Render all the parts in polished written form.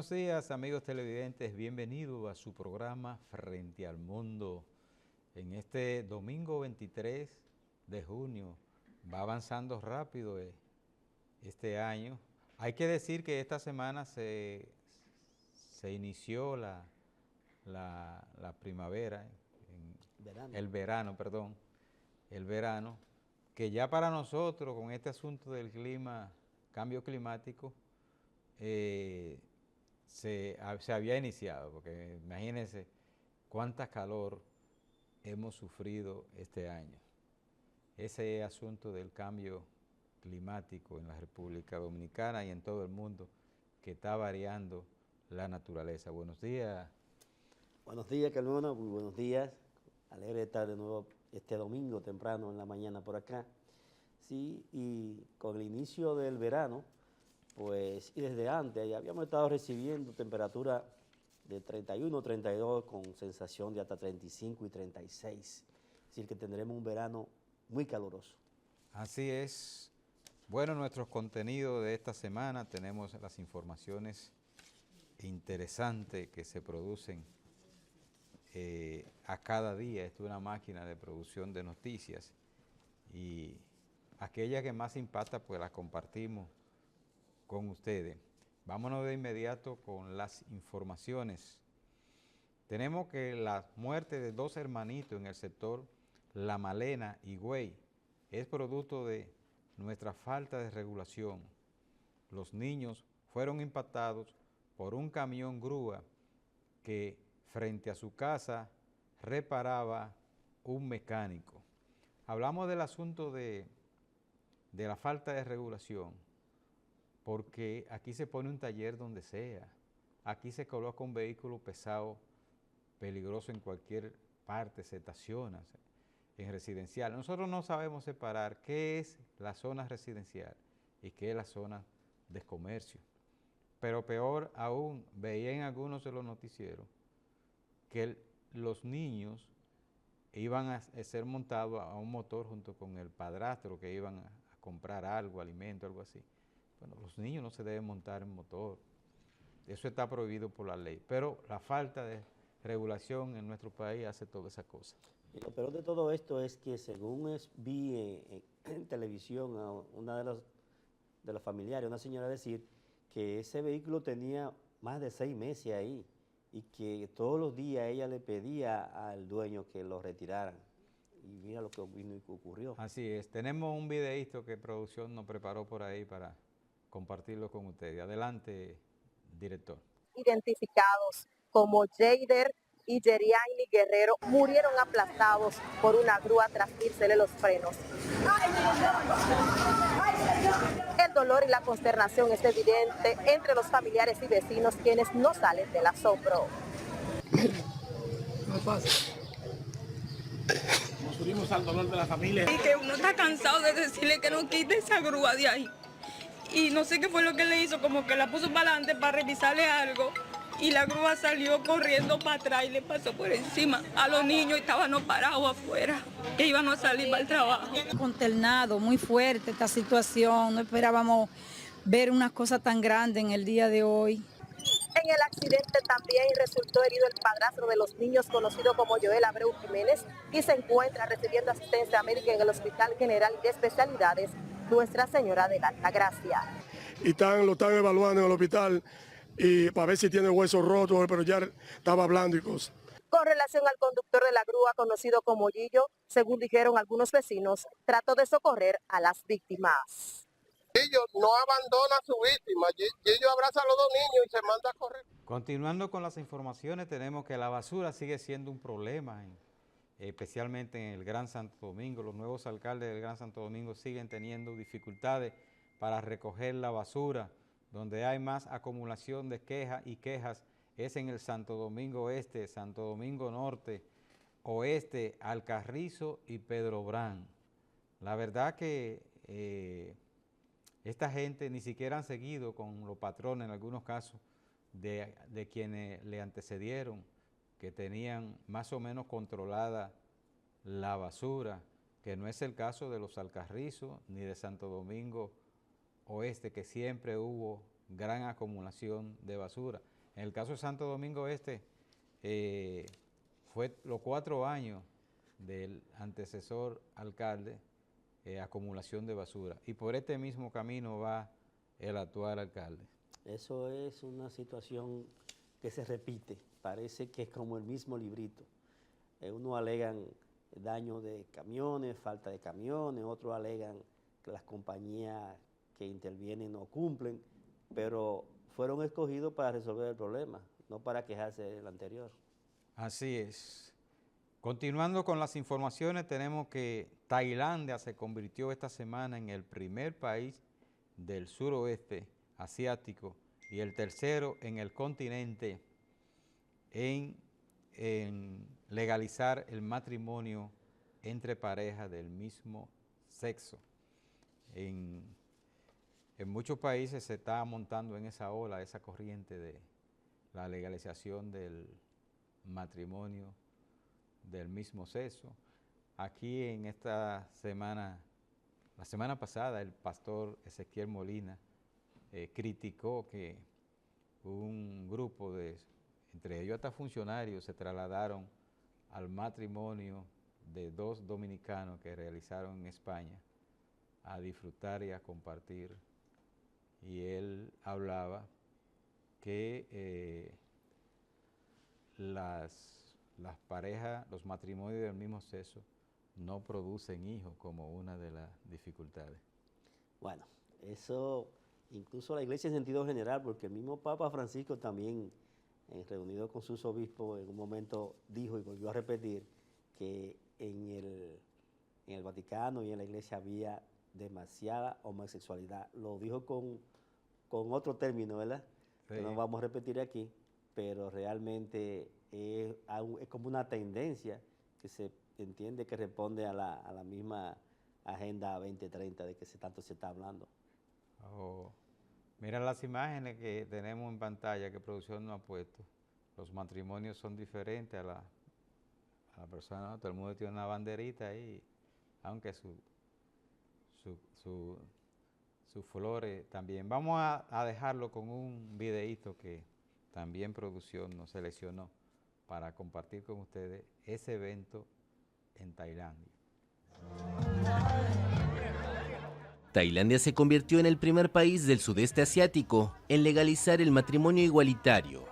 Buenos días, amigos televidentes, bienvenidos a su programa Frente al Mundo. En este domingo 23 de junio, va avanzando rápido este año. Hay que decir que esta semana se inició la primavera, el verano, que ya para nosotros con este asunto del clima, cambio climático, se había iniciado, porque imagínense cuánta calor hemos sufrido este año. Ese asunto del cambio climático en la República Dominicana y en todo el mundo, que está variando la naturaleza. Buenos días. Buenos días, Carmona, muy buenos días. Alegre de estar de nuevo este domingo temprano en la mañana por acá. Sí, y con el inicio del verano, pues, y desde antes, ya habíamos estado recibiendo temperatura de 31, 32, con sensación de hasta 35 y 36. Es decir, que tendremos un verano muy caluroso. Así es. Bueno, nuestros contenidos de esta semana, tenemos las informaciones interesantes que se producen a cada día. Esto es una máquina de producción de noticias y aquella que más impacta, pues la compartimos con ustedes. Vámonos de inmediato con las informaciones. Tenemos que la muerte de dos hermanitos en el sector La Malena y Güey es producto de nuestra falta de regulación. Los niños fueron impactados por un camión grúa que frente a su casa reparaba un mecánico. Hablamos del asunto de la falta de regulación, porque aquí se pone un taller donde sea, aquí se coloca un vehículo pesado, peligroso en cualquier parte, se estaciona en residencial. Nosotros no sabemos separar qué es la zona residencial y qué es la zona de comercio. Pero peor aún, veía en algunos de los noticieros que los niños iban a ser montados a un motor junto con el padrastro, que iban a comprar algo, alimento, algo así. Bueno, los niños no se deben montar en motor. Eso está prohibido por la ley. Pero la falta de regulación en nuestro país hace toda esa cosa. Y lo peor de todo esto es que según vi en televisión a una de los familiares, una señora decir que ese vehículo tenía más de 6 meses ahí y que todos los días ella le pedía al dueño que lo retiraran. Y mira lo que vino y ocurrió. Así es. Tenemos un videíto que producción nos preparó por ahí para compartirlo con ustedes. Adelante, director. Identificados como Jader y Yeriani Guerrero murieron aplastados por una grúa tras írsele los frenos. El dolor y la consternación es evidente entre los familiares y vecinos, quienes no salen del asombro. No pasa. Nos unimos al dolor de la familia. Y que uno está cansado de decirle que no quite esa grúa de ahí. Y no sé qué fue lo que le hizo, como que la puso para adelante para revisarle algo. Y la grúa salió corriendo para atrás y le pasó por encima a los niños y estaban parados afuera, que iban a salir para el trabajo. Consternado, muy fuerte esta situación, no esperábamos ver una cosa tan grande en el día de hoy. En el accidente también resultó herido el padrastro de los niños, conocido como Joel Abreu Jiménez, y se encuentra recibiendo asistencia médica en el Hospital General de Especialidades Nuestra Señora de la Altagracia. Y lo están evaluando en el hospital y para ver si tiene huesos rotos, pero ya estaba hablando y cosas. Con relación al conductor de la grúa, conocido como Gillo, según dijeron algunos vecinos, trató de socorrer a las víctimas. Ellos no abandona a su víctima, ellos abraza a los dos niños y se manda a correr. Continuando con las informaciones, tenemos que la basura sigue siendo un problema, especialmente en el Gran Santo Domingo. Los nuevos alcaldes del Gran Santo Domingo siguen teniendo dificultades para recoger la basura. Donde hay más acumulación de quejas es en el Santo Domingo Este, Santo Domingo Norte, Oeste, Alcarrizo y Pedro Brán. La verdad que esta gente ni siquiera han seguido con los patrones, en algunos casos, de quienes le antecedieron, que tenían más o menos controlada la basura, que no es el caso de los Alcarrizos ni de Santo Domingo Oeste, que siempre hubo gran acumulación de basura. En el caso de Santo Domingo Este, fue los 4 años del antecesor alcalde, acumulación de basura. Y por este mismo camino va el actual alcalde. Eso es una situación que se repite, parece que es como el mismo librito. Unos alegan daño de camiones, falta de camiones, otros alegan que las compañías que intervienen no cumplen, pero fueron escogidos para resolver el problema, no para quejarse del anterior. Así es. Continuando con las informaciones, tenemos que Tailandia se convirtió esta semana en el primer país del suroeste asiático y el tercero en el continente en legalizar el matrimonio entre parejas del mismo sexo. En muchos países se está montando en esa ola, esa corriente de la legalización del matrimonio del mismo sexo. Aquí en esta semana, la semana pasada, el pastor Ezequiel Molina criticó que un grupo de, entre ellos hasta funcionarios, se trasladaron al matrimonio de 2 dominicanos que realizaron en España a disfrutar y a compartir. Y él hablaba que las parejas, los matrimonios del mismo sexo no producen hijos como una de las dificultades. Bueno, eso incluso la iglesia en sentido general, porque el mismo Papa Francisco también, reunido con sus obispos, en un momento dijo y volvió a repetir que en el Vaticano y en la iglesia había demasiada homosexualidad. Lo dijo con otro término, ¿verdad? Sí. Que no vamos a repetir aquí, pero realmente es como una tendencia que se entiende que responde a la misma Agenda 2030 de que tanto se está hablando. Oh, mira las imágenes que tenemos en pantalla que producción nos ha puesto. Los matrimonios son diferentes a la persona, ¿no? Todo el mundo tiene una banderita ahí, aunque sus flores también. Vamos a dejarlo con un videíto que también producción nos seleccionó para compartir con ustedes ese evento en Tailandia. Tailandia se convirtió en el primer país del sudeste asiático en legalizar el matrimonio igualitario.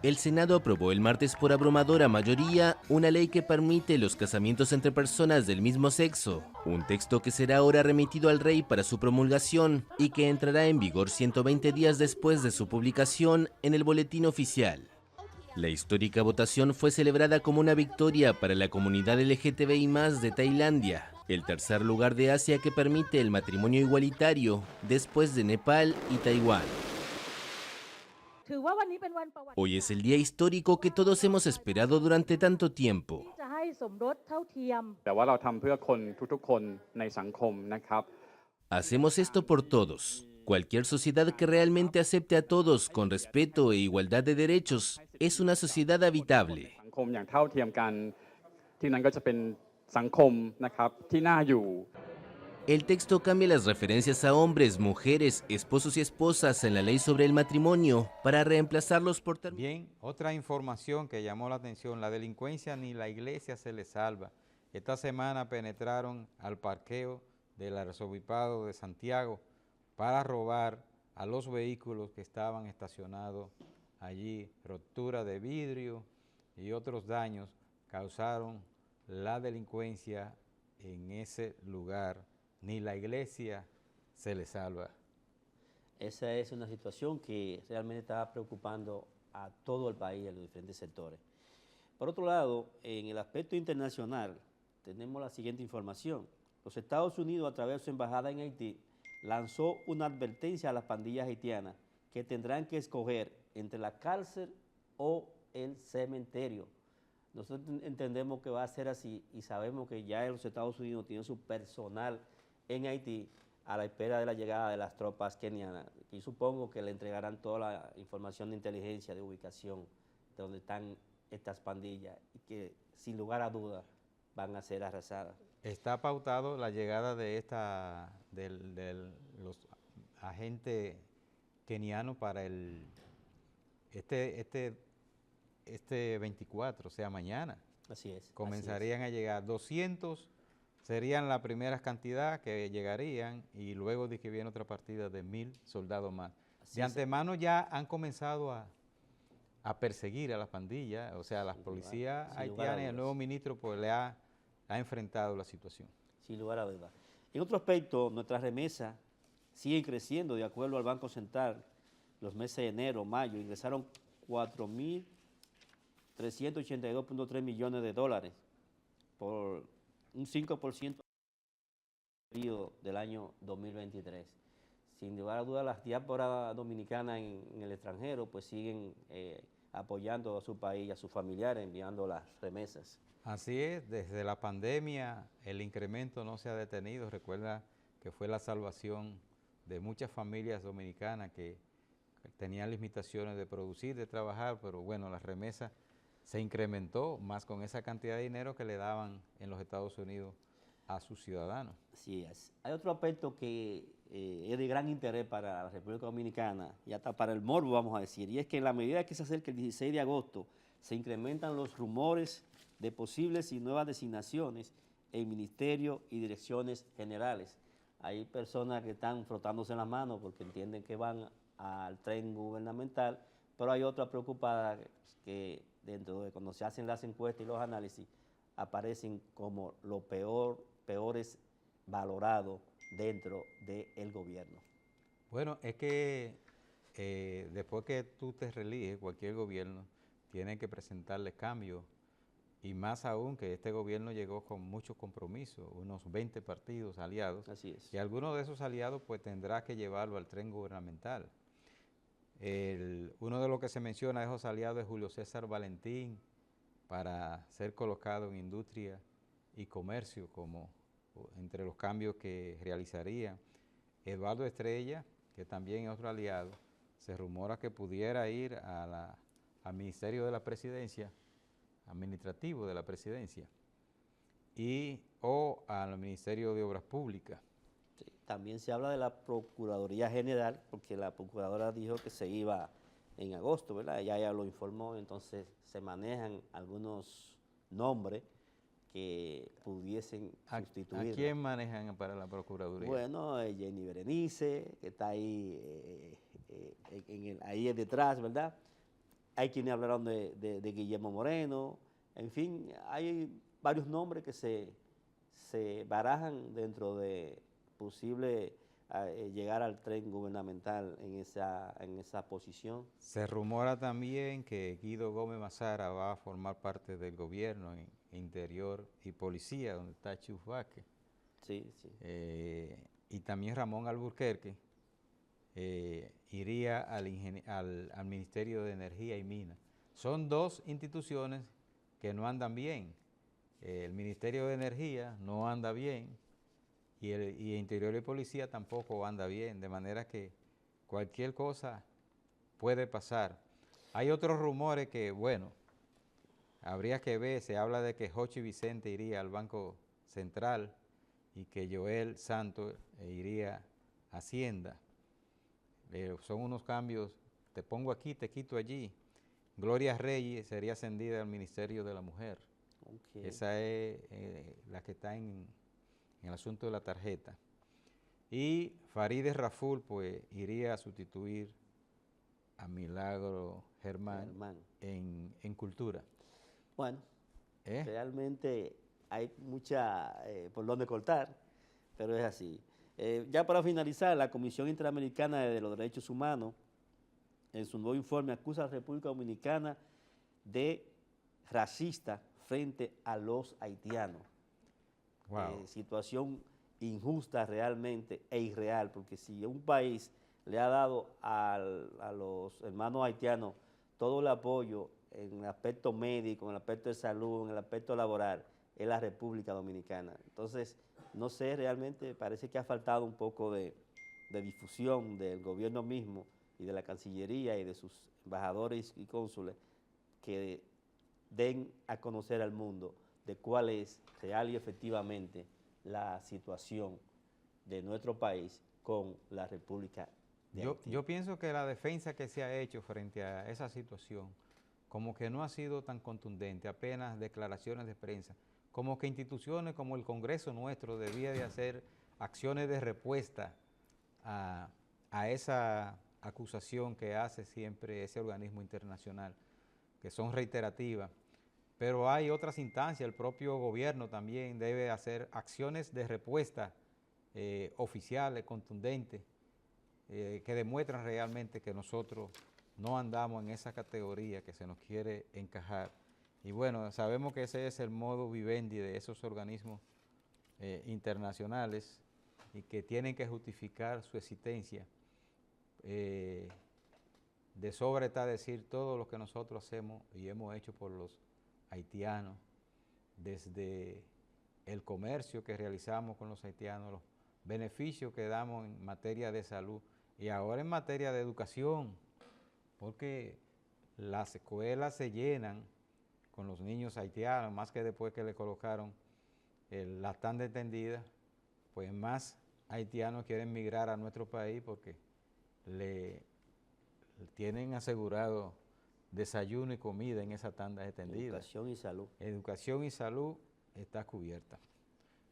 El Senado aprobó el martes por abrumadora mayoría una ley que permite los casamientos entre personas del mismo sexo, un texto que será ahora remitido al rey para su promulgación y que entrará en vigor 120 días después de su publicación en el boletín oficial. La histórica votación fue celebrada como una victoria para la comunidad LGTBI+ de Tailandia, el tercer lugar de Asia que permite el matrimonio igualitario después de Nepal y Taiwán. Hoy es el día histórico que todos hemos esperado durante tanto tiempo. Hacemos esto por todos. Cualquier sociedad que realmente acepte a todos con respeto e igualdad de derechos es una sociedad habitable. El texto cambia las referencias a hombres, mujeres, esposos y esposas en la ley sobre el matrimonio para reemplazarlos por términos. Bien, otra información que llamó la atención, la delincuencia ni la iglesia se le salva. Esta semana penetraron al parqueo del arzobispado de Santiago para robar a los vehículos que estaban estacionados allí. Ruptura de vidrio y otros daños causaron la delincuencia en ese lugar. Ni la iglesia se le salva. Esa es una situación que realmente está preocupando a todo el país, en los diferentes sectores. Por otro lado, en el aspecto internacional, tenemos la siguiente información. Los Estados Unidos, a través de su embajada en Haití, lanzó una advertencia a las pandillas haitianas que tendrán que escoger entre la cárcel o el cementerio. Nosotros entendemos que va a ser así y sabemos que ya los Estados Unidos tienen su personal en Haití a la espera de la llegada de las tropas kenianas. Y supongo que le entregarán toda la información de inteligencia, de ubicación, de donde están estas pandillas y que sin lugar a dudas van a ser arrasadas. Está pautado la llegada de los agentes kenianos para el este 24, o sea, mañana. Así es. Comenzarían a llegar 200, serían la primera cantidad que llegarían y luego de que viene otra partida de 1000 soldados más. De antemano ya han comenzado a perseguir a las pandillas, o sea, a las policías haitianas, y el nuevo ministro pues le ha enfrentado la situación. Sin lugar a dudas. En otro aspecto, nuestras remesas siguen creciendo de acuerdo al Banco Central. Los meses de enero, mayo, ingresaron 4.382.3 millones de dólares, por un 5% del año 2023. Sin lugar a dudas, las diásporas dominicanas en el extranjero pues siguen apoyando a su país y a sus familiares, enviando las remesas. Así es, desde la pandemia el incremento no se ha detenido. Recuerda que fue la salvación de muchas familias dominicanas que tenían limitaciones de producir, de trabajar, pero bueno, las remesas se incrementó más con esa cantidad de dinero que le daban en los Estados Unidos a sus ciudadanos. Así es. Hay otro aspecto que es de gran interés para la República Dominicana y hasta para el morbo, vamos a decir, y es que en la medida que se acerca el 16 de agosto, se incrementan los rumores de posibles y nuevas designaciones en ministerios y direcciones generales. Hay personas que están frotándose las manos porque entienden que van al tren gubernamental, pero hay otras preocupadas que dentro de cuando se hacen las encuestas y los análisis aparecen como lo peores valorados dentro del gobierno. Bueno, es que después que tú te reeliges, cualquier gobierno tiene que presentarle cambios, y más aún que este gobierno llegó con muchos compromisos, unos 20 partidos aliados. Así es. Y alguno de esos aliados pues tendrá que llevarlo al tren gubernamental. Uno de los que se menciona de esos aliados es Julio César Valentín, para ser colocado en industria y comercio como entre los cambios que realizaría. Eduardo Estrella, que también es otro aliado, se rumora que pudiera ir al Ministerio de la Presidencia, administrativo de la Presidencia, o al Ministerio de Obras Públicas. Sí, también se habla de la Procuraduría General, porque la Procuradora dijo que se iba en agosto, ¿verdad? Ella ya lo informó, entonces se manejan algunos nombres que pudiesen sustituir. ¿A quién manejan para la Procuraduría? Bueno, Jenny Berenice, que está ahí, ahí detrás, ¿verdad? Hay quienes hablaron de Guillermo Moreno, en fin, hay varios nombres que se barajan dentro de posible llegar al tren gubernamental en esa posición. Se rumora también que Guido Gómez Mazara va a formar parte del gobierno en Interior y Policía, donde está Chuf Vázquez. Sí, sí. Y también Ramón Alburquerque iría al Ministerio de Energía y Minas. Son dos instituciones que no andan bien. El Ministerio de Energía no anda bien y Interior y Policía tampoco anda bien, de manera que cualquier cosa puede pasar. Hay otros rumores que, bueno, habría que ver. Se habla de que Jochi Vicente iría al Banco Central y que Joel Santos iría a Hacienda. Son unos cambios, te pongo aquí, te quito allí. Gloria Reyes sería ascendida al Ministerio de la Mujer. Okay. Esa es la que está en el asunto de la tarjeta. Y Farideh Raful pues iría a sustituir a Milagro Germán. En Cultura. Bueno, realmente hay mucha por donde cortar, pero es así. Ya para finalizar, la Comisión Interamericana de los Derechos Humanos, en su nuevo informe, acusa a la República Dominicana de racista frente a los haitianos. Wow. Situación injusta realmente e irreal, porque si un país le ha dado a los hermanos haitianos todo el apoyo en el aspecto médico, en el aspecto de salud, en el aspecto laboral, es la República Dominicana. Entonces, no sé, realmente parece que ha faltado un poco de difusión del gobierno mismo y de la Cancillería y de sus embajadores y cónsules que den a conocer al mundo de cuál es real y efectivamente la situación de nuestro país con la República Yo pienso que la defensa que se ha hecho frente a esa situación, como que no ha sido tan contundente, apenas declaraciones de prensa, como que instituciones como el Congreso nuestro debía de hacer acciones de respuesta a esa acusación que hace siempre ese organismo internacional, que son reiterativas. Pero hay otras instancias, el propio gobierno también debe hacer acciones de respuesta oficiales, contundentes, que demuestran realmente que nosotros no andamos en esa categoría que se nos quiere encajar. Y bueno, sabemos que ese es el modo vivendi de esos organismos internacionales y que tienen que justificar su existencia. De sobra está decir todo lo que nosotros hacemos y hemos hecho por los haitianos, desde el comercio que realizamos con los haitianos, los beneficios que damos en materia de salud y ahora en materia de educación, porque las escuelas se llenan con los niños haitianos, más que después que le colocaron la tanda extendida, pues más haitianos quieren migrar a nuestro país porque le tienen asegurado desayuno y comida en esa tanda extendida. Educación y salud. Educación y salud está cubierta.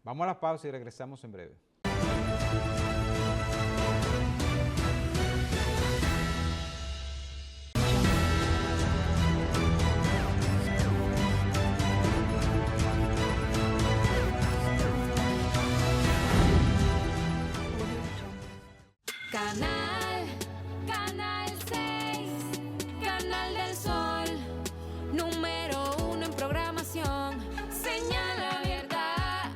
Vamos a la pausa y regresamos en breve. Canal 6, Canal del Sol, número 1 en programación. Señal abierta,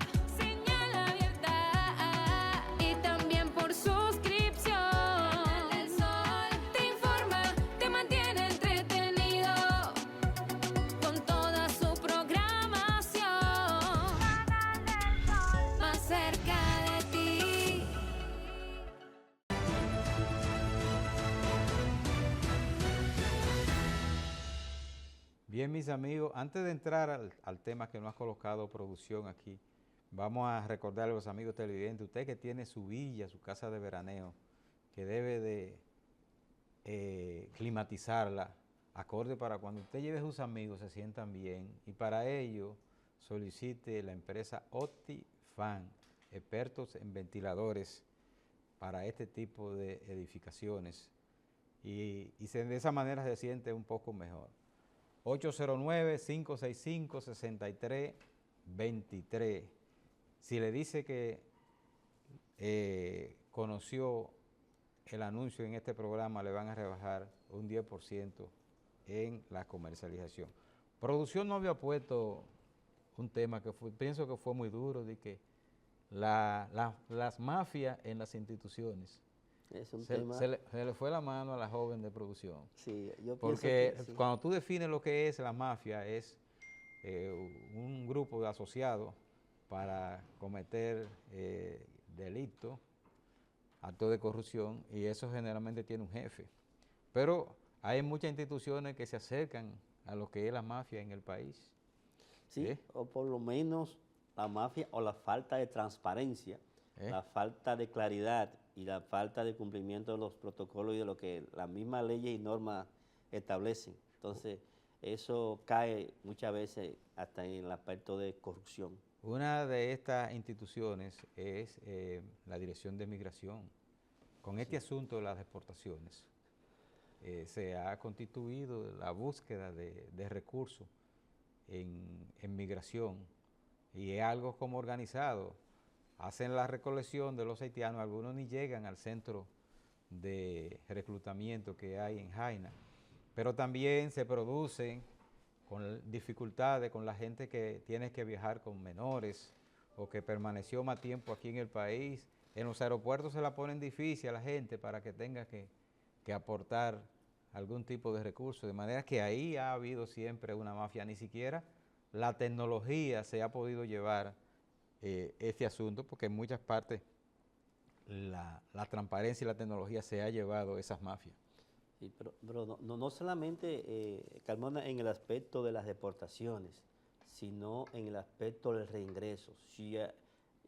y también por suscripción. Canal del Sol te informa, te mantiene entretenido con toda su programación. Canal del Sol, más cerca de ti. Bien, mis amigos, antes de entrar al tema que nos ha colocado producción aquí, vamos a recordarle a los amigos televidentes, usted que tiene su villa, su casa de veraneo, que debe de climatizarla, acorde para cuando usted lleve a sus amigos se sientan bien, y para ello solicite la empresa Optifan, expertos en ventiladores para este tipo de edificaciones, y de esa manera se siente un poco mejor. 809-565-6323. Si le dice que conoció el anuncio en este programa, le van a rebajar un 10% en la comercialización. Producción no había puesto un tema que pienso que fue muy duro, de que las mafias en las instituciones. Es un Se tema. le fue la mano a la joven de producción. Sí, yo pienso Porque que sí. cuando tú defines lo que es la mafia, es un grupo de asociados para cometer delitos, actos de corrupción, y eso generalmente tiene un jefe. Pero hay muchas instituciones que se acercan a lo que es la mafia en el país. Sí, o por lo menos la mafia o la falta de transparencia, la falta de claridad y la falta de cumplimiento de los protocolos y de lo que las mismas leyes y normas establecen. Entonces, eso cae muchas veces hasta en el aspecto de corrupción. Una de estas instituciones es la Dirección de Migración. Con este asunto de las deportaciones, se ha constituido la búsqueda de recursos en migración, y es algo como organizado. Hacen la recolección de los haitianos, algunos ni llegan al centro de reclutamiento que hay en Jaina, pero también se producen con dificultades con la gente que tiene que viajar con menores o que permaneció más tiempo aquí en el país. En los aeropuertos se la ponen difícil a la gente para que tenga que aportar algún tipo de recurso, de manera que ahí ha habido siempre una mafia. Ni siquiera la tecnología se ha podido llevar este asunto, porque en muchas partes la transparencia y la tecnología se ha llevado esas mafias. Sí, pero no solamente, Carmona, en el aspecto de las deportaciones, sino en el aspecto del reingreso. Si,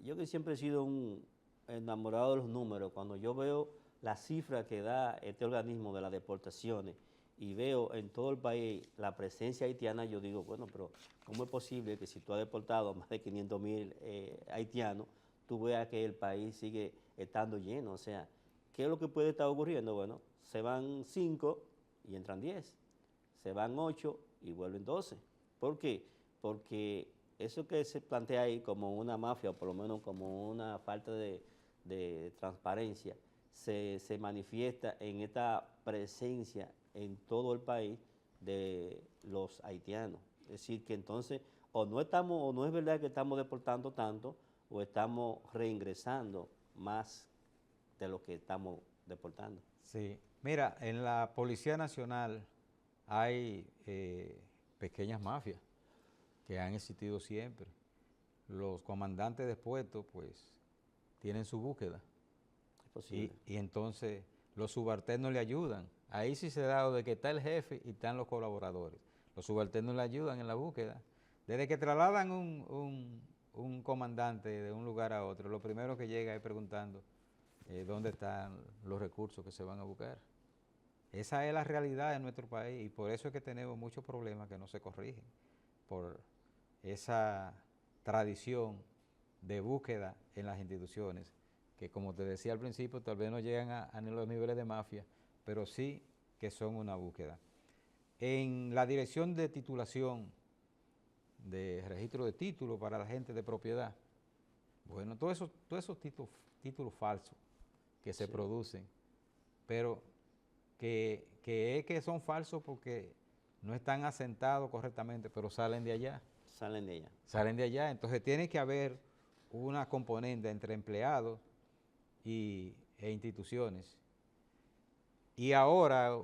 yo que siempre he sido un enamorado de los números, cuando yo veo la cifra que da este organismo de las deportaciones y veo en todo el país la presencia haitiana, yo digo, bueno, pero ¿cómo es posible que si tú has deportado a más de 500,000 haitianos, tú veas que el país sigue estando lleno? O sea, ¿qué es lo que puede estar ocurriendo? Bueno, se van 5 y entran 10, se van 8 y vuelven 12. ¿Por qué? Porque eso que se plantea ahí como una mafia, o por lo menos como una falta de transparencia, se manifiesta en esta presencia en todo el país de los haitianos. Es decir, que entonces o no es verdad que estamos deportando tanto, o estamos reingresando más de lo que estamos deportando. Sí, mira, en la Policía Nacional hay pequeñas mafias que han existido siempre. Los comandantes de puestos, pues, tienen su búsqueda. Es posible. Y entonces los subalternos le ayudan. Ahí sí se da de que está el jefe y están los colaboradores. Los subalternos le ayudan en la búsqueda. Desde que trasladan un comandante de un lugar a otro, lo primero que llega es preguntando dónde están los recursos que se van a buscar. Esa es la realidad de nuestro país y por eso es que tenemos muchos problemas que no se corrigen, por esa tradición de búsqueda en las instituciones, que como te decía al principio, tal vez no llegan a los niveles de mafia, pero sí que son una búsqueda. En la dirección de titulación, de registro de títulos para la gente de propiedad, bueno, todos esos títulos falsos que se producen, pero que son falsos porque no están asentados correctamente, pero salen de allá. Salen de allá. Salen de allá, entonces tiene que haber una componente entre empleados e instituciones. Y ahora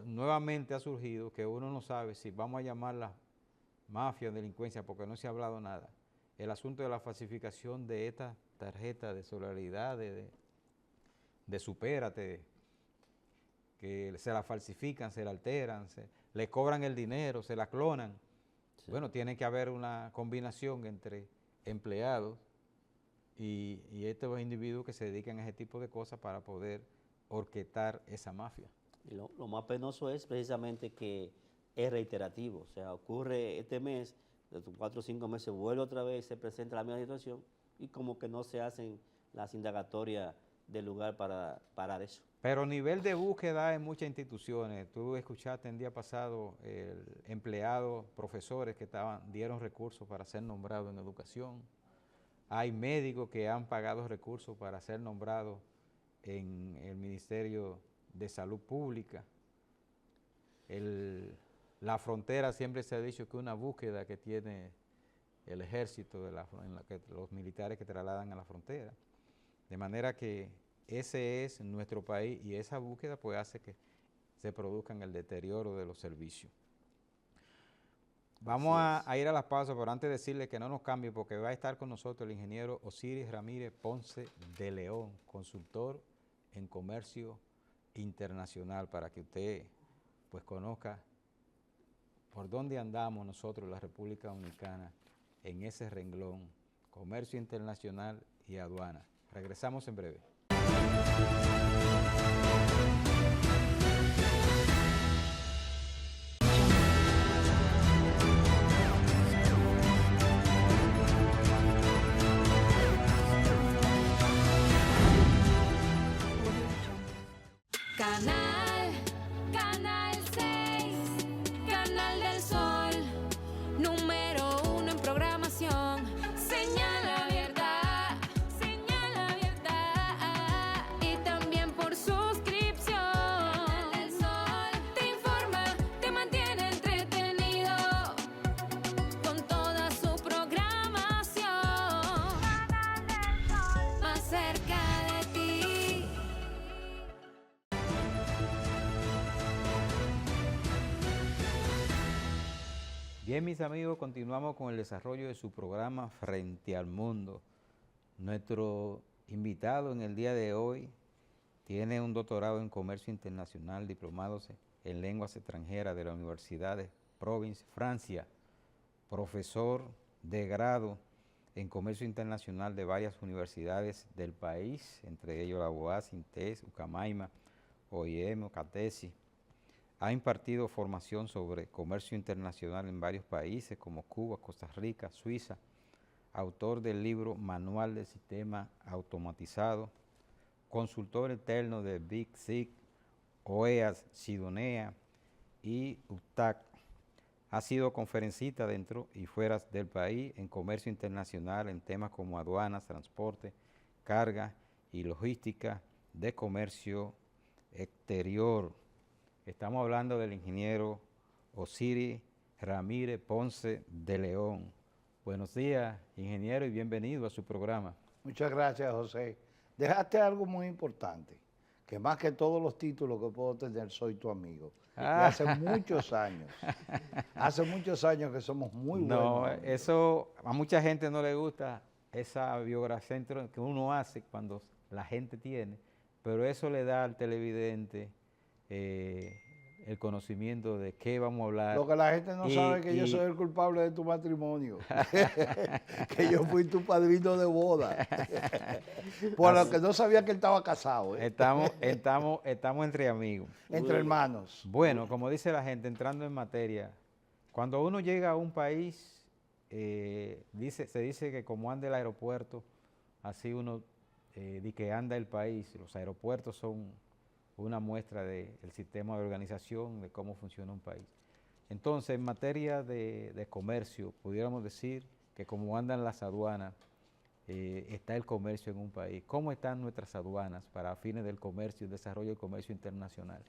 nuevamente ha surgido que uno no sabe si vamos a llamarla mafia o delincuencia porque no se ha hablado nada. El asunto de la falsificación de esta tarjeta de solidaridad, de supérate, que se la falsifican, se la alteran, le cobran el dinero, se la clonan. Sí. Bueno, tiene que haber una combinación entre empleados y estos individuos que se dedican a ese tipo de cosas para poder orquestar esa mafia. Y lo más penoso es precisamente que es reiterativo, o sea, ocurre este mes, de 4 o 5 meses vuelve otra vez, se presenta la misma situación y como que no se hacen las indagatorias del lugar para parar eso. Pero nivel de búsqueda en muchas instituciones. Tú escuchaste el día pasado empleados, profesores que dieron recursos para ser nombrados en educación. Hay médicos que han pagado recursos para ser nombrados en el Ministerio de Salud Pública. La frontera siempre se ha dicho que es una búsqueda que tiene el ejército, en la que los militares que trasladan a la frontera. De manera que ese es nuestro país y esa búsqueda pues hace que se produzca el deterioro de los servicios. Vamos a ir a las pausas, pero antes decirle que no nos cambie porque va a estar con nosotros el ingeniero Osiris Ramírez Ponce de León, consultor en comercio internacional, para que usted pues conozca por dónde andamos nosotros en la República Dominicana en ese renglón, comercio internacional y aduana. Regresamos en breve. Canal 6, Canal del Sol, número 1 en programación, señal abierta, y también por suscripción. Canal del Sol te informa, te mantiene entretenido con toda su programación. Canal del Sol, más cerca de ti. Bien, mis amigos, continuamos con el desarrollo de su programa Frente al Mundo. Nuestro invitado en el día de hoy tiene un doctorado en Comercio Internacional, diplomados en Lenguas Extranjeras de la Universidad de Provence, Francia, profesor de grado en comercio internacional de varias universidades del país, entre ellos la UAS, INTES, Ucamaima, OIM, Ocatesi. Ha impartido formación sobre comercio internacional en varios países como Cuba, Costa Rica, Suiza, autor del libro Manual del Sistema Automatizado, consultor externo de Big SIG, OEAS, Sidonea y UTAC. Ha sido conferencista dentro y fuera del país en comercio internacional en temas como aduanas, transporte, carga y logística de comercio exterior. Estamos hablando del ingeniero Osiris Ramírez Ponce de León. Buenos días, ingeniero, y bienvenido a su programa. Muchas gracias, José. Dejaste algo muy importante, que más que todos los títulos que puedo tener, soy tu amigo. Y hace muchos años que somos muy buenos. No, eso a mucha gente no le gusta, esa biografía que uno hace cuando la gente tiene, pero eso le da al televidente el conocimiento de qué vamos a hablar. Lo que la gente no sabe es que yo soy el culpable de tu matrimonio, que yo fui tu padrino de boda, por lo que no sabía que él estaba casado. Estamos entre amigos. Entre hermanos. Bueno, como dice la gente, entrando en materia, cuando uno llega a un país, se dice que como anda el aeropuerto, así uno di que anda el país. Los aeropuertos son una muestra del sistema de organización, de cómo funciona un país. Entonces, en materia de comercio, pudiéramos decir que como andan las aduanas, está el comercio en un país. ¿Cómo están nuestras aduanas para fines del comercio y el desarrollo del comercio internacional?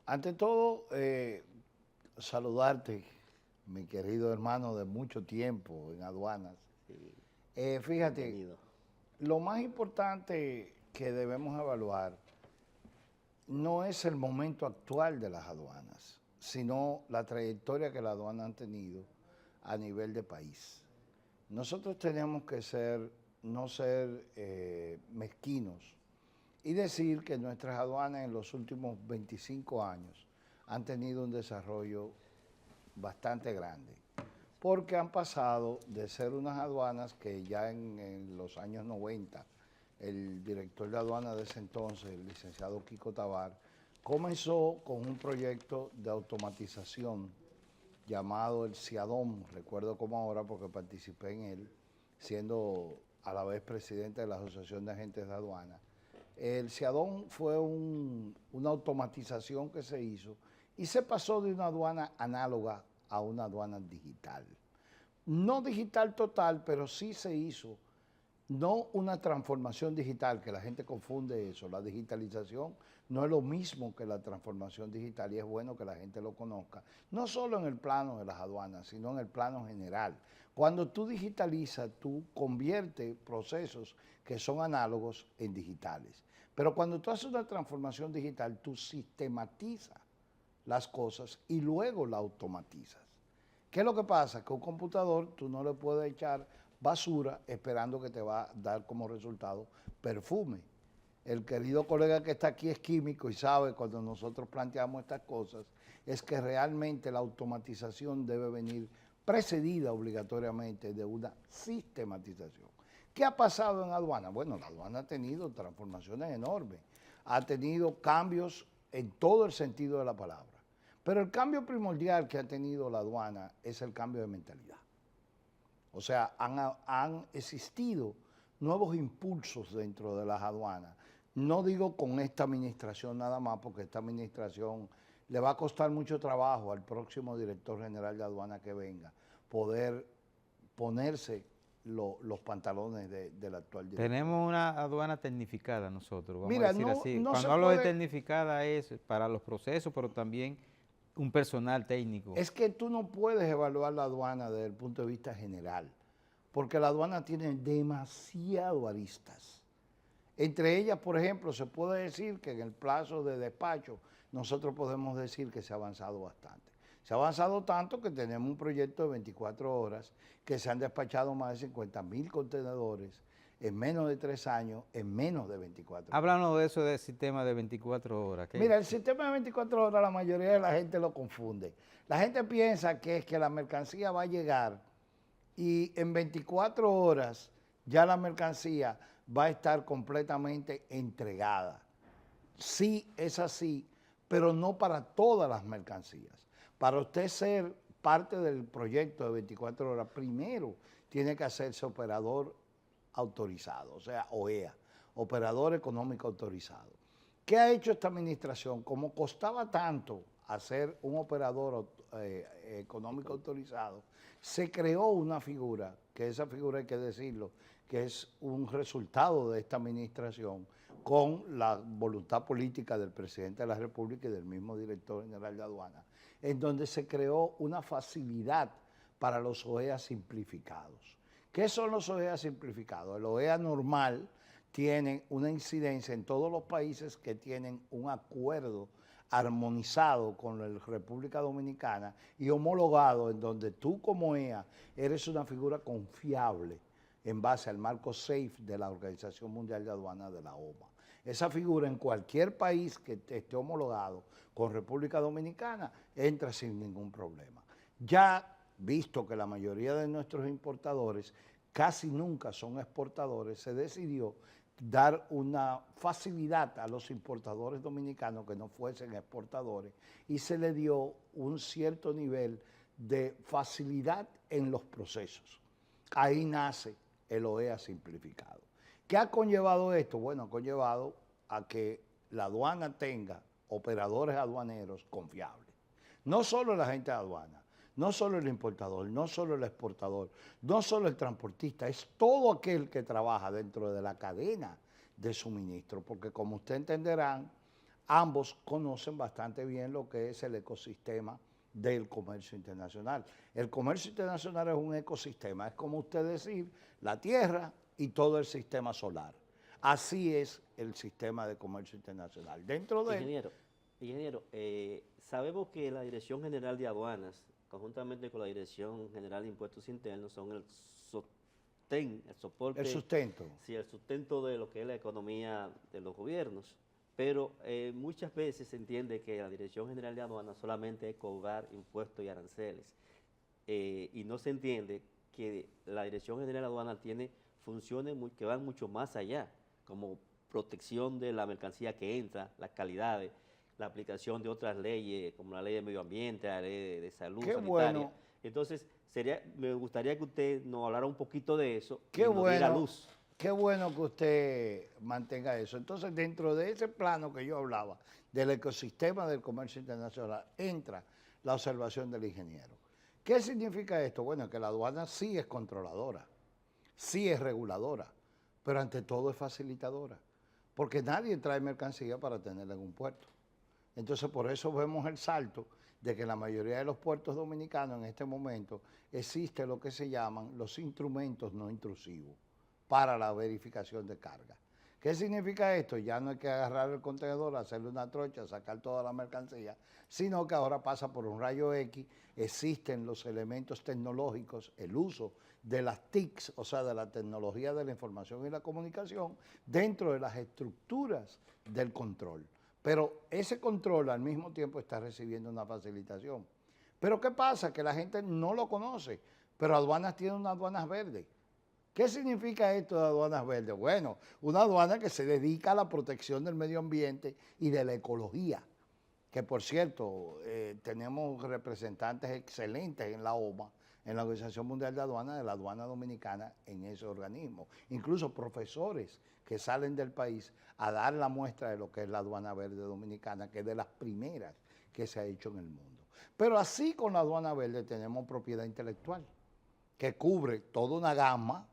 Ante todo, saludarte, mi querido hermano de mucho tiempo en aduanas. Fíjate, lo más importante que debemos evaluar no es el momento actual de las aduanas, sino la trayectoria que las aduanas han tenido a nivel de país. Nosotros tenemos que no ser mezquinos y decir que nuestras aduanas en los últimos 25 años han tenido un desarrollo bastante grande, porque han pasado de ser unas aduanas que ya en los años 90, el director de aduana de ese entonces, el licenciado Kiko Tabar, comenzó con un proyecto de automatización llamado el CIADOM, recuerdo como ahora porque participé en él, siendo a la vez presidente de la Asociación de Agentes de Aduana. El CIADOM fue una automatización que se hizo y se pasó de una aduana análoga a una aduana digital. No digital total, pero sí se hizo. No una transformación digital, que la gente confunde eso. La digitalización no es lo mismo que la transformación digital y es bueno que la gente lo conozca. No solo en el plano de las aduanas, sino en el plano general. Cuando tú digitalizas, tú conviertes procesos que son análogos en digitales. Pero cuando tú haces una transformación digital, tú sistematizas las cosas y luego la automatizas. ¿Qué es lo que pasa? Que un computador tú no le puedes echar basura esperando que te va a dar como resultado perfume. El querido colega que está aquí es químico y sabe cuando nosotros planteamos estas cosas, es que realmente la automatización debe venir precedida obligatoriamente de una sistematización. ¿Qué ha pasado en aduana? Bueno, la aduana ha tenido transformaciones enormes, ha tenido cambios en todo el sentido de la palabra. Pero el cambio primordial que ha tenido la aduana es el cambio de mentalidad. O sea, han existido nuevos impulsos dentro de las aduanas. No digo con esta administración nada más, porque esta administración le va a costar mucho trabajo al próximo director general de aduana que venga, poder ponerse los pantalones del actual director. Tenemos una aduana tecnificada nosotros, vamos Mira, a decir así. Cuando hablo de tecnificada es para los procesos, pero también un personal técnico. Es que tú no puedes evaluar la aduana desde el punto de vista general, porque la aduana tiene demasiado aristas. Entre ellas, por ejemplo, se puede decir que en el plazo de despacho nosotros podemos decir que se ha avanzado bastante. Se ha avanzado tanto que tenemos un proyecto de 24 horas que se han despachado más de 50.000 contenedores en menos de 3 años, en menos de 24 horas. Háblanos de eso del sistema de 24 horas. Mira, el sistema de 24 horas la mayoría de la gente lo confunde. La gente piensa que es que la mercancía va a llegar y en 24 horas ya la mercancía va a estar completamente entregada. Sí, es así, pero no para todas las mercancías. Para usted ser parte del proyecto de 24 horas, primero tiene que hacerse operador autorizado, o sea, OEA, operador económico autorizado. ¿Qué ha hecho esta administración? Como costaba tanto hacer un operador económico autorizado, se creó una figura, que esa figura hay que decirlo, que es un resultado de esta administración con la voluntad política del presidente de la República y del mismo director general de aduana, en donde se creó una facilidad para los OEA simplificados. ¿Qué son los OEA simplificados? El OEA normal tiene una incidencia en todos los países que tienen un acuerdo armonizado con la República Dominicana y homologado, en donde tú como OEA eres una figura confiable en base al marco SAFE de la Organización Mundial de Aduanas, de la OMA. Esa figura en cualquier país que esté homologado con República Dominicana entra sin ningún problema. Ya visto que la mayoría de nuestros importadores casi nunca son exportadores, se decidió dar una facilidad a los importadores dominicanos que no fuesen exportadores y se le dio un cierto nivel de facilidad en los procesos. Ahí nace el OEA simplificado. ¿Qué ha conllevado esto? Bueno, ha conllevado a que la aduana tenga operadores aduaneros confiables. No solo la gente de aduana, no solo el importador, no solo el exportador, no solo el transportista, es todo aquel que trabaja dentro de la cadena de suministro, porque como ustedes entenderán, ambos conocen bastante bien lo que es el ecosistema del comercio internacional. El comercio internacional es un ecosistema, es como usted decir la Tierra y todo el sistema solar. Así es el sistema de comercio internacional. Dentro de Ingeniero, sabemos que la Dirección General de Aduanas, conjuntamente con la Dirección General de Impuestos Internos, son el soporte. El sustento. Sí, el sustento de lo que es la economía de los gobiernos. Pero muchas veces se entiende que la Dirección General de Aduanas solamente es cobrar impuestos y aranceles. Y no se entiende que la Dirección General de Aduanas tiene funciones que van mucho más allá, como protección de la mercancía que entra, las calidades, la aplicación de otras leyes, como la ley de medio ambiente, la ley de salud sanitaria. Bueno. Entonces, me gustaría que usted nos hablara un poquito de eso Qué y nos diera bueno. luz. Qué bueno que usted mantenga eso. Entonces, dentro de ese plano que yo hablaba, del ecosistema del comercio internacional, entra la observación del ingeniero. ¿Qué significa esto? Bueno, que la aduana sí es controladora, sí es reguladora, pero ante todo es facilitadora, porque nadie trae mercancía para tenerla en un puerto. Entonces, por eso vemos el salto de que en la mayoría de los puertos dominicanos en este momento existe lo que se llaman los instrumentos no intrusivos para la verificación de carga. ¿Qué significa esto? Ya no hay que agarrar el contenedor, hacerle una trocha, sacar toda la mercancía, sino que ahora pasa por un rayo X, existen los elementos tecnológicos, el uso de las TICs, o sea, de la tecnología de la información y la comunicación, dentro de las estructuras del control. Pero ese control al mismo tiempo está recibiendo una facilitación. Pero ¿qué pasa? Que la gente no lo conoce, pero aduanas tienen unas aduanas verdes. ¿Qué significa esto de aduanas verdes? Bueno, una aduana que se dedica a la protección del medio ambiente y de la ecología, que por cierto, tenemos representantes excelentes en la OMA, en la Organización Mundial de Aduanas, de la aduana dominicana en ese organismo. Incluso profesores que salen del país a dar la muestra de lo que es la aduana verde dominicana, que es de las primeras que se ha hecho en el mundo. Pero así con la aduana verde tenemos propiedad intelectual, que cubre toda una gama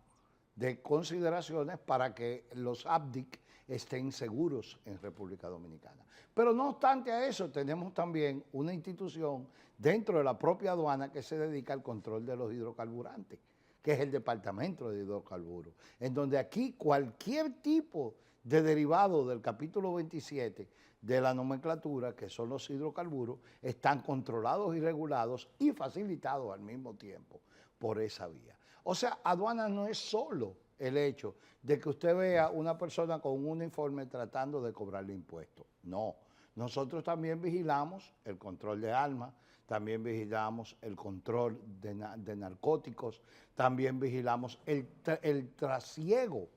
de consideraciones para que los ABDIC estén seguros en República Dominicana. Pero no obstante a eso, tenemos también una institución dentro de la propia aduana que se dedica al control de los hidrocarburantes, que es el Departamento de Hidrocarburos, en donde aquí cualquier tipo de derivado del capítulo 27 de la nomenclatura, que son los hidrocarburos, están controlados y regulados y facilitados al mismo tiempo por esa vía. O sea, aduana no es solo el hecho de que usted vea una persona con un uniforme tratando de cobrarle impuestos. No, Nosotros también vigilamos el control de armas, también vigilamos el control de narcóticos, también vigilamos el trasiego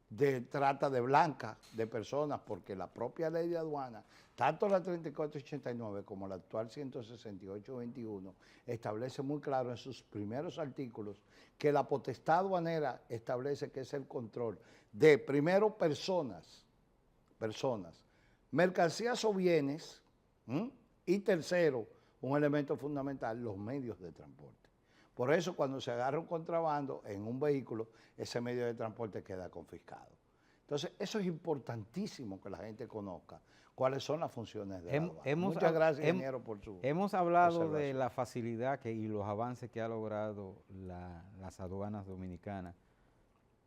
de trata de blancas de personas, porque la propia ley de aduana, tanto la 3489 como la actual 16821, establece muy claro en sus primeros artículos que la potestad aduanera establece que es el control de, primero, personas, mercancías o bienes, y tercero, un elemento fundamental, los medios de transporte. Por eso, cuando se agarra un contrabando en un vehículo, ese medio de transporte queda confiscado. Entonces, eso es importantísimo que la gente conozca cuáles son las funciones de la aduana. Muchas gracias, ingeniero, por su Hemos hablado de la facilidad y los avances que ha logrado las aduanas dominicanas,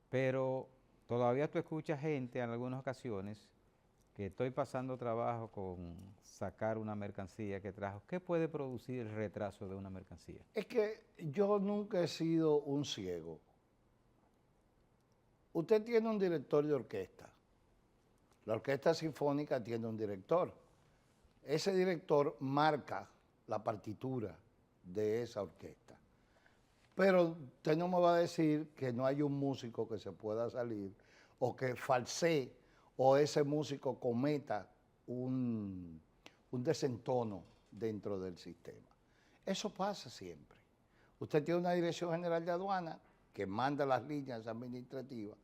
pero todavía tú escuchas gente en algunas ocasiones que estoy pasando trabajo con sacar una mercancía que trajo. ¿Qué puede producir el retraso de una mercancía? Es que yo nunca he sido un ciego. Usted tiene un director de orquesta. La orquesta sinfónica tiene un director. Ese director marca la partitura de esa orquesta. Pero usted no me va a decir que no hay un músico que se pueda salir o que falsee o ese músico cometa un desentono dentro del sistema. Eso pasa siempre. Usted tiene una Dirección General de Aduana que manda las líneas administrativas,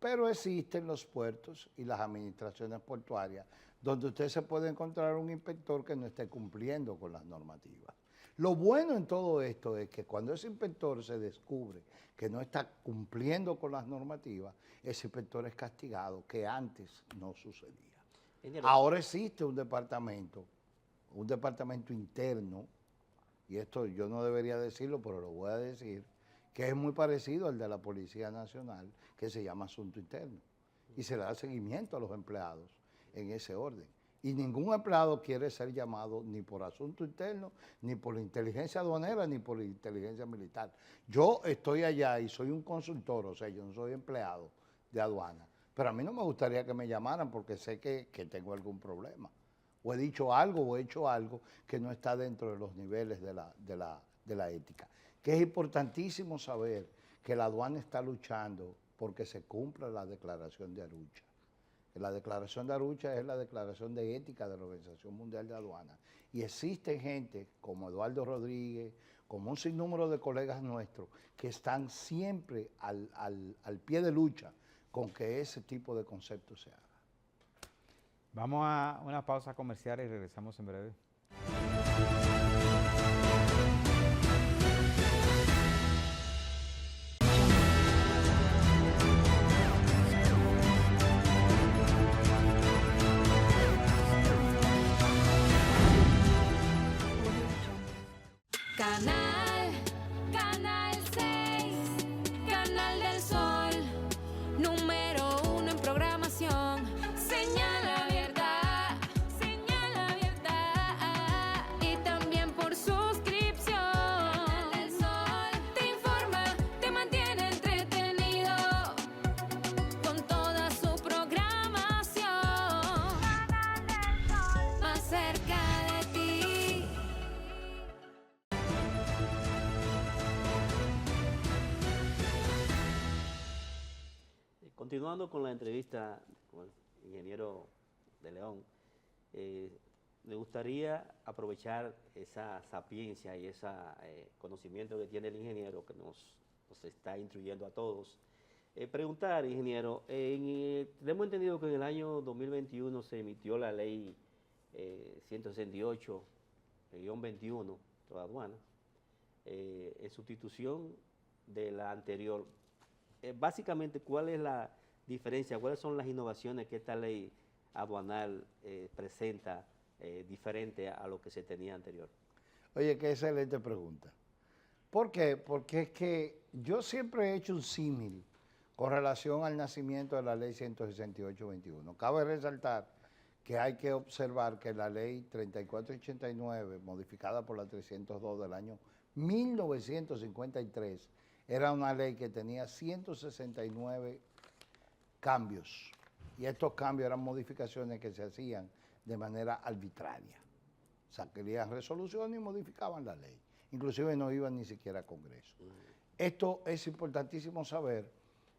pero existen los puertos y las administraciones portuarias donde usted se puede encontrar un inspector que no esté cumpliendo con las normativas. Lo bueno en todo esto es que cuando ese inspector se descubre que no está cumpliendo con las normativas, ese inspector es castigado, que antes no sucedía. Ahora existe un departamento interno, y esto yo no debería decirlo, pero lo voy a decir, que es muy parecido al de la Policía Nacional, que se llama Asunto Interno, y se le da seguimiento a los empleados en ese orden. Y ningún empleado quiere ser llamado ni por asunto interno, ni por la inteligencia aduanera, ni por la inteligencia militar. Yo estoy allá y soy un consultor, o sea, yo no soy empleado de aduana, pero a mí no me gustaría que me llamaran porque sé que tengo algún problema. O he dicho algo o he hecho algo que no está dentro de los niveles de la ética. Que es importantísimo saber que la aduana está luchando porque se cumpla la Declaración de Arucha. La Declaración de Arucha es la declaración de ética de la Organización Mundial de Aduanas. Y existe gente como Eduardo Rodríguez, como un sinnúmero de colegas nuestros, que están siempre al pie de lucha con que ese tipo de conceptos se haga. Vamos a una pausa comercial y regresamos en breve. Canal 6, Canal del Sol, número 1 en programación. Señal abierta, y también por suscripción. Canal del Sol te informa, te mantiene entretenido con toda su programación. Canal del Sol, más cerca de ti. Continuando con la entrevista con el ingeniero de León, me gustaría aprovechar esa sapiencia y ese conocimiento que tiene el ingeniero que nos está instruyendo a todos. Preguntar, ingeniero, tenemos entendido que en el año 2021 se emitió la ley 168-21 de la aduana, en sustitución de la anterior. Básicamente, ¿cuál es la diferencia? ¿Cuáles son las innovaciones que esta ley aduanal presenta diferente a lo que se tenía anterior? Oye, qué excelente pregunta. ¿Por qué? Porque es que yo siempre he hecho un símil con relación al nacimiento de la ley 168-21. Cabe resaltar que hay que observar que la ley 3489, modificada por la 302 del año 1953, era una ley que tenía 169 cambios, y estos cambios eran modificaciones que se hacían de manera arbitraria. Sacarían resoluciones y modificaban la ley. Inclusive no iban ni siquiera a Congreso. Esto es importantísimo saber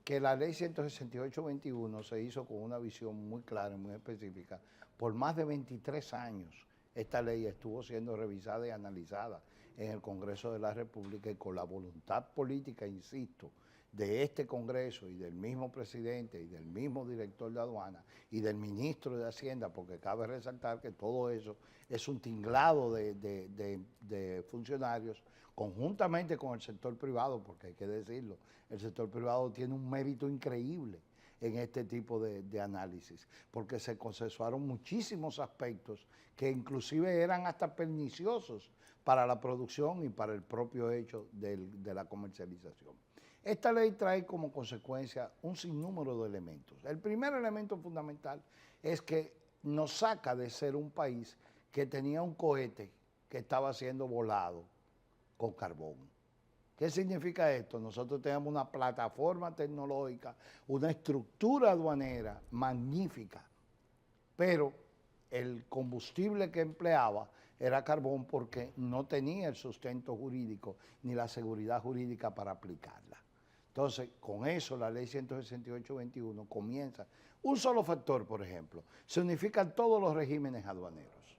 que la ley 168-21 se hizo con una visión muy clara y muy específica. Por más de 23 años esta ley estuvo siendo revisada y analizada en el Congreso de la República y con la voluntad política, insisto, de este Congreso y del mismo presidente y del mismo director de aduana y del ministro de Hacienda, porque cabe resaltar que todo eso es un tinglado de funcionarios conjuntamente con el sector privado, porque hay que decirlo, el sector privado tiene un mérito increíble en este tipo de análisis, porque se consensuaron muchísimos aspectos que inclusive eran hasta perniciosos para la producción y para el propio hecho de la comercialización. Esta ley trae como consecuencia un sinnúmero de elementos. El primer elemento fundamental es que nos saca de ser un país que tenía un cohete que estaba siendo volado con carbón. ¿Qué significa esto? Nosotros tenemos una plataforma tecnológica, una estructura aduanera magnífica, pero el combustible que empleaba era carbón porque no tenía el sustento jurídico ni la seguridad jurídica para aplicarla. Entonces, con eso la ley 168-21 comienza. Un solo factor, por ejemplo, se unifican todos los regímenes aduaneros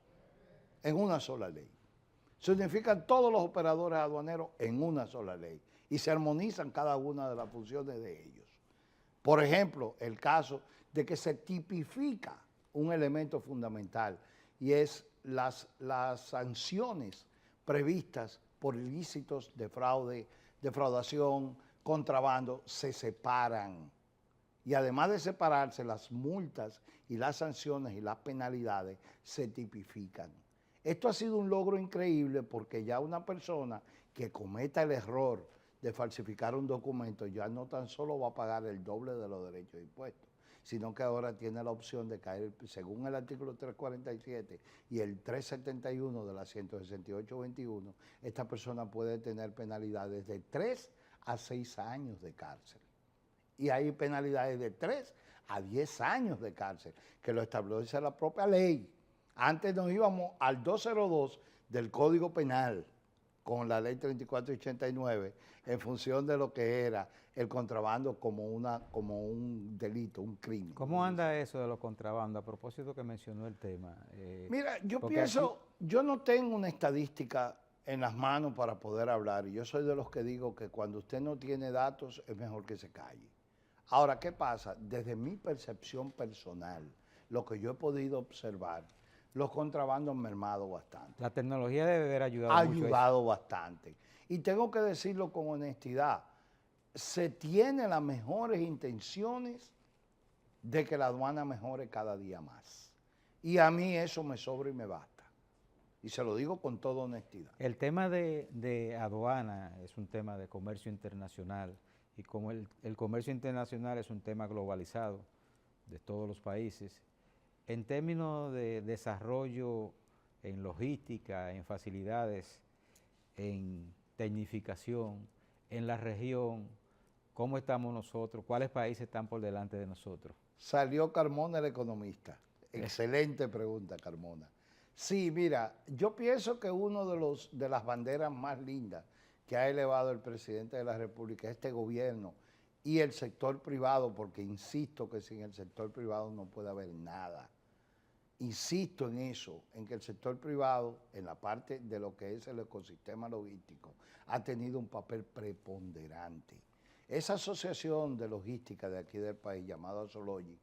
en una sola ley. Se unifican todos los operadores aduaneros en una sola ley y se armonizan cada una de las funciones de ellos. Por ejemplo, el caso de que se tipifica un elemento fundamental y es las sanciones previstas por ilícitos de fraude, defraudación, contrabando, se separan. Y además de separarse, las multas y las sanciones y las penalidades se tipifican. Esto ha sido un logro increíble porque ya una persona que cometa el error de falsificar un documento ya no tan solo va a pagar el doble de los derechos de impuestos, sino que ahora tiene la opción de caer, según el artículo 347 y el 371 de la 168-21, esta persona puede tener penalidades de 3 a 6 años de cárcel. Y hay penalidades de 3 a 10 años de cárcel, que lo establece la propia ley. Antes nos íbamos al 202 del Código Penal, con la ley 3489, en función de lo que era el contrabando como un delito, un crimen. ¿Cómo anda eso de los contrabandos? A propósito que mencionó el tema. Mira, yo pienso, yo no tengo una estadística en las manos para poder hablar, y yo soy de los que digo que cuando usted no tiene datos es mejor que se calle. Ahora, ¿qué pasa? Desde mi percepción personal, lo que yo he podido observar, los contrabandos han mermado bastante. La tecnología debe haber ayudado Ha mucho. ayudado bastante. Y tengo que decirlo con honestidad, se tiene las mejores intenciones de que la aduana mejore cada día más. Y a mí eso me sobra y me basta. Y se lo digo con toda honestidad. El tema de aduana es un tema de comercio internacional y como el comercio internacional es un tema globalizado de todos los países, en términos de desarrollo en logística, en facilidades, en tecnificación, en la región, ¿cómo estamos nosotros? ¿Cuáles países están por delante de nosotros? Salió Carmona el economista. Excelente pregunta, Carmona. Sí, mira, yo pienso que uno de las banderas más lindas que ha elevado el presidente de la República, este gobierno y el sector privado, porque insisto que sin el sector privado no puede haber nada. Insisto en eso, en que el sector privado, en la parte de lo que es el ecosistema logístico, ha tenido un papel preponderante. Esa asociación de logística de aquí del país, llamada Asologic,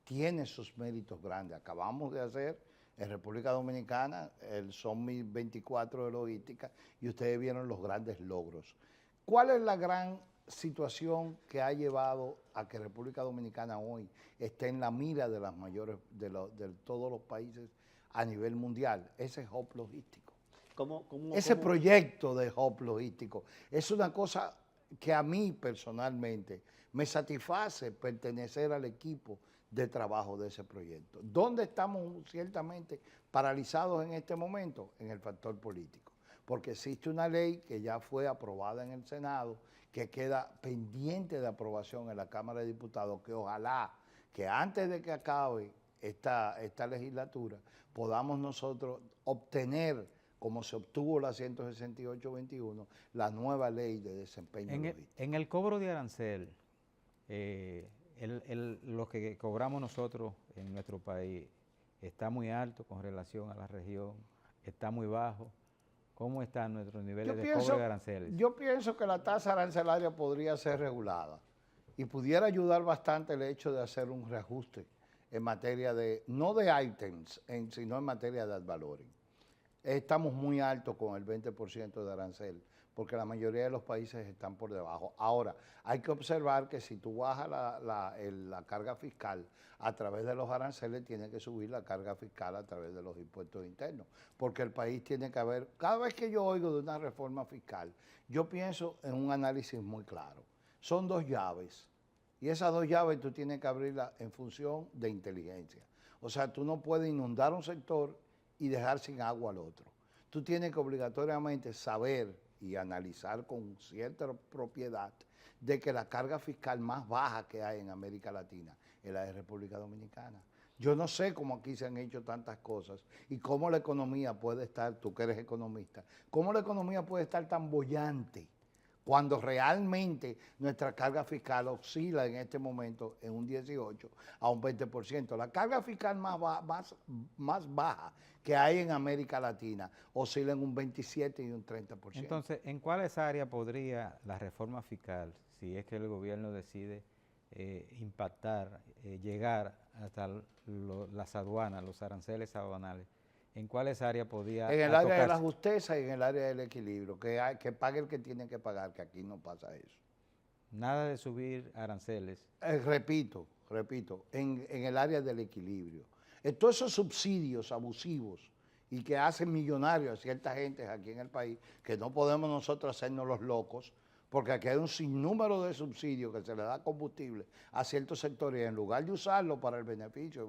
tiene sus méritos grandes. Acabamos de hacer en República Dominicana el Summit 24 de logística y ustedes vieron los grandes logros. ¿Cuál es la gran situación que ha llevado a que República Dominicana hoy esté en la mira de las mayores, de todos los países a nivel mundial? Ese hub logístico. Ese proyecto de hub logístico es una cosa que a mí personalmente me satisface pertenecer al equipo de trabajo de ese proyecto. ¿Dónde estamos ciertamente paralizados en este momento? En el factor político, porque existe una ley que ya fue aprobada en el Senado, que queda pendiente de aprobación en la Cámara de Diputados, que ojalá que antes de que acabe esta legislatura, podamos nosotros obtener, como se obtuvo la 168-21, la nueva ley de desempeño logístico. En el cobro de arancel, lo que cobramos nosotros en nuestro país está muy alto con relación a la región, está muy bajo. ¿Cómo están nuestros niveles de cobro de aranceles? Yo pienso que la tasa arancelaria podría ser regulada y pudiera ayudar bastante el hecho de hacer un reajuste en materia de, no de items, sino en materia de ad valorem. Estamos muy altos con el 20% de arancel, porque la mayoría de los países están por debajo. Ahora, hay que observar que si tú bajas la carga fiscal a través de los aranceles, tiene que subir la carga fiscal a través de los impuestos internos, porque el país tiene que haber, cada vez que yo oigo de una reforma fiscal, yo pienso en un análisis muy claro. Son dos llaves, y esas dos llaves tú tienes que abrirlas en función de inteligencia. O sea, tú no puedes inundar un sector y dejar sin agua al otro. Tú tienes que obligatoriamente saber y analizar con cierta propiedad de que la carga fiscal más baja que hay en América Latina es la de República Dominicana. Yo no sé cómo aquí se han hecho tantas cosas y cómo la economía puede estar, tú que eres economista, cómo la economía puede estar tan boyante cuando realmente nuestra carga fiscal oscila en este momento en un 18 a un 20%. La carga fiscal más baja que hay en América Latina oscila en un 27 y un 30%. Entonces, ¿en cuáles áreas podría la reforma fiscal, si es que el gobierno decide impactar, llegar hasta las aduanas, los aranceles aduanales, en cuáles áreas podría en el área de la tocarse? justeza y en el área del equilibrio, que pague el que tiene que pagar, que aquí no pasa eso. Nada de subir aranceles. Repito, en el área del equilibrio. Todos esos subsidios abusivos y que hacen millonarios a cierta gente aquí en el país, que no podemos nosotros hacernos los locos, porque aquí hay un sinnúmero de subsidios que se le da combustible a ciertos sectores y en lugar de usarlo para el beneficio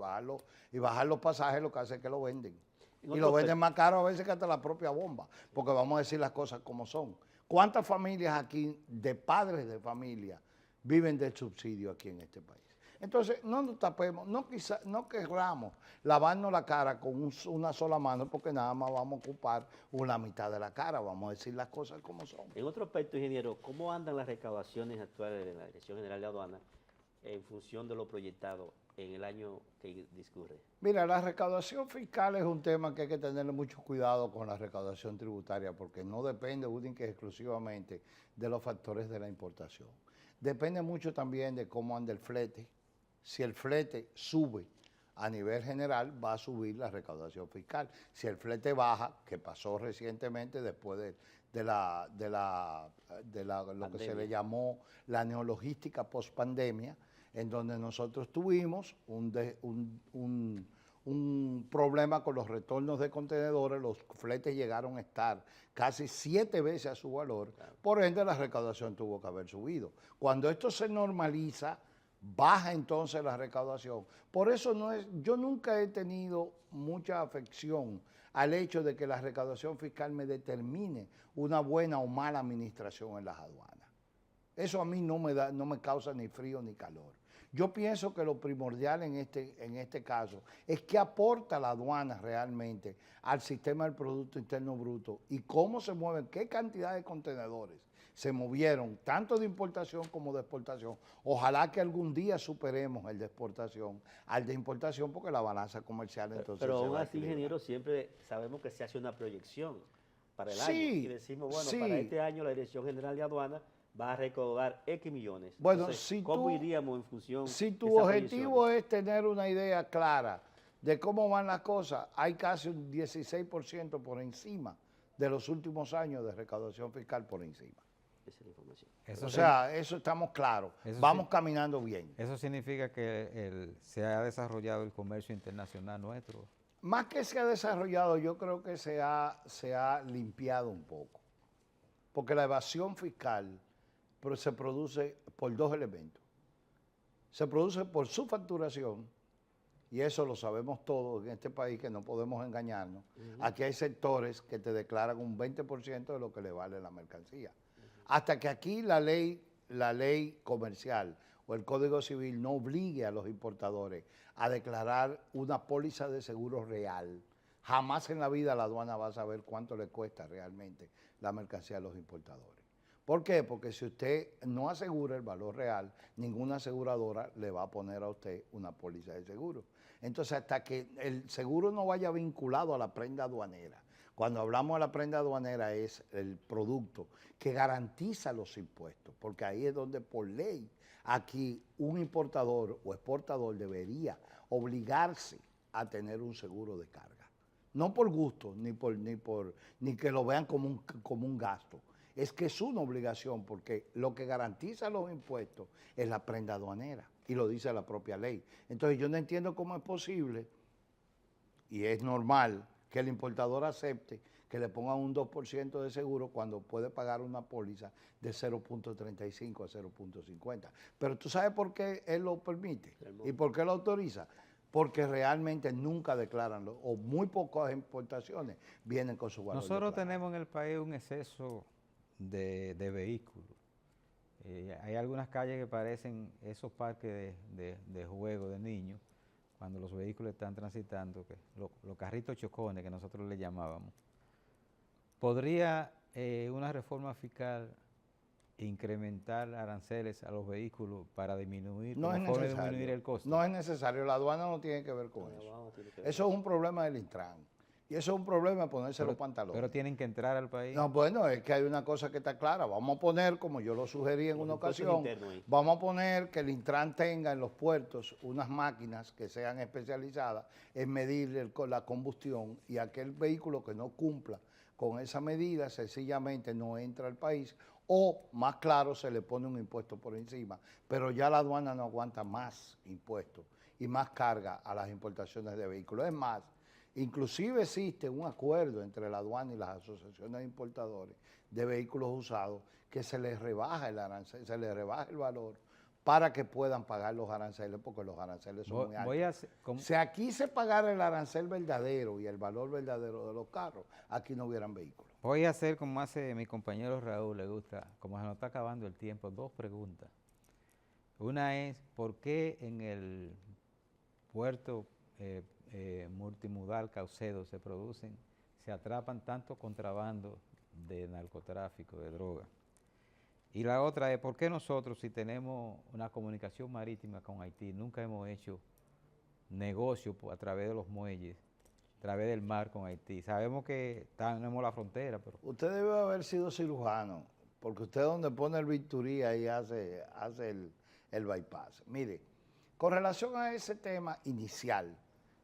y bajar los pasajes, lo que hace es que lo venden. Y lo venden más caro a veces que hasta la propia bomba, porque vamos a decir las cosas como son. ¿Cuántas familias aquí, de padres de familia, viven del subsidio aquí en este país? Entonces, no nos tapemos, no querramos lavarnos la cara con una sola mano, porque nada más vamos a ocupar una mitad de la cara, vamos a decir las cosas como son. En otro aspecto, ingeniero, ¿cómo andan las recaudaciones actuales de la Dirección General de Aduanas en función de lo proyectado en el año que discurre? Mira, la recaudación fiscal es un tema que hay que tenerle mucho cuidado con la recaudación tributaria, porque no depende única y exclusivamente de los factores de la importación. Depende mucho también de cómo anda el flete. Si el flete sube a nivel general, va a subir la recaudación fiscal. Si el flete baja, que pasó recientemente después de lo que se le llamó la neologística post-pandemia, en donde nosotros tuvimos un problema con los retornos de contenedores, los fletes llegaron a estar casi 7 veces a su valor, por ende la recaudación tuvo que haber subido. Cuando esto se normaliza, baja entonces la recaudación. Por eso yo nunca he tenido mucha afección al hecho de que la recaudación fiscal me determine una buena o mala administración en las aduanas. Eso a mí no me causa ni frío ni calor. Yo pienso que lo primordial en este caso es qué aporta la aduana realmente al sistema del Producto Interno Bruto y cómo se mueven, qué cantidad de contenedores se movieron, tanto de importación como de exportación. Ojalá que algún día superemos el de exportación al de importación, porque la balanza comercial entonces Pero se aún va a así, equilibrar. ingeniero, siempre sabemos que se hace una proyección para el Sí, año. Y decimos, bueno, sí. para este año la Dirección General de Aduanas va a recaudar X millones. Bueno, Entonces, ¿cómo iríamos en función Si de tu esas objetivo proyecciones? es tener una idea clara de cómo van las cosas, hay casi un 16% por encima de los últimos años de recaudación fiscal por encima. Esa es la información. Eso O sea, eso estamos claros. Eso Vamos sí. caminando bien. Eso significa que se ha desarrollado el comercio internacional nuestro. Más que se ha desarrollado, yo creo que se ha limpiado un poco. Porque la evasión fiscal se produce por dos elementos. Se produce por su facturación, y eso lo sabemos todos en este país, que no podemos engañarnos. Aquí hay sectores que te declaran un 20% de lo que le vale la mercancía. Hasta que aquí la ley comercial o el Código Civil no obligue a los importadores a declarar una póliza de seguro real. Jamás en la vida la aduana va a saber cuánto le cuesta realmente la mercancía a los importadores. ¿Por qué? Porque si usted no asegura el valor real, ninguna aseguradora le va a poner a usted una póliza de seguro. Entonces, hasta que el seguro no vaya vinculado a la prenda aduanera, cuando hablamos de la prenda aduanera es el producto que garantiza los impuestos, porque ahí es donde por ley aquí un importador o exportador debería obligarse a tener un seguro de carga. No por gusto, ni que lo vean como un gasto. Es que es una obligación, porque lo que garantiza los impuestos es la prenda aduanera, y lo dice la propia ley. Entonces yo no entiendo cómo es posible, y es normal, que el importador acepte que le pongan un 2% de seguro cuando puede pagar una póliza de 0.35 a 0.50. Pero ¿tú sabes por qué él lo permite? ¿Y por qué lo autoriza? Porque realmente nunca declaran, o muy pocas importaciones vienen con su valor. Nosotros tenemos en el país un exceso de vehículos. Hay algunas calles que parecen esos parques de juego de niños, cuando los vehículos están transitando, que los carritos chocones que nosotros le llamábamos. ¿Podría una reforma fiscal incrementar aranceles a los vehículos para disminuir, disminuir el costo? No es necesario, la aduana no tiene que ver con eso. Eso es un problema del Intran. Y eso es un problema de ponerse los pantalones. Pero tienen que entrar al país. No, bueno, es que hay una cosa que está clara. Vamos a poner, como yo lo sugerí en una ocasión, vamos a poner que el Intran tenga en los puertos unas máquinas que sean especializadas en medir la combustión, y aquel vehículo que no cumpla con esa medida sencillamente no entra al país, o más claro, se le pone un impuesto por encima. Pero ya la aduana no aguanta más impuestos y más carga a las importaciones de vehículos. Es más, inclusive existe un acuerdo entre la aduana y las asociaciones de importadores de vehículos usados que se les rebaja el arancel, se les rebaja el valor para que puedan pagar los aranceles, porque los aranceles son muy altos. Si aquí se pagara el arancel verdadero y el valor verdadero de los carros, aquí no hubieran vehículos. Voy a hacer como hace mi compañero Raúl, le gusta, como se nos está acabando el tiempo, dos preguntas. Una es, ¿por qué en el puerto multimodal Caucedo se atrapan tanto contrabando de narcotráfico, de droga? Y la otra es, ¿por qué nosotros, si tenemos una comunicación marítima con Haití, nunca hemos hecho negocio a través de los muelles, a través del mar con Haití? Sabemos que tenemos la frontera, pero... Usted debe haber sido cirujano, porque usted donde pone el bisturí ahí hace el bypass. Mire, con relación a ese tema inicial,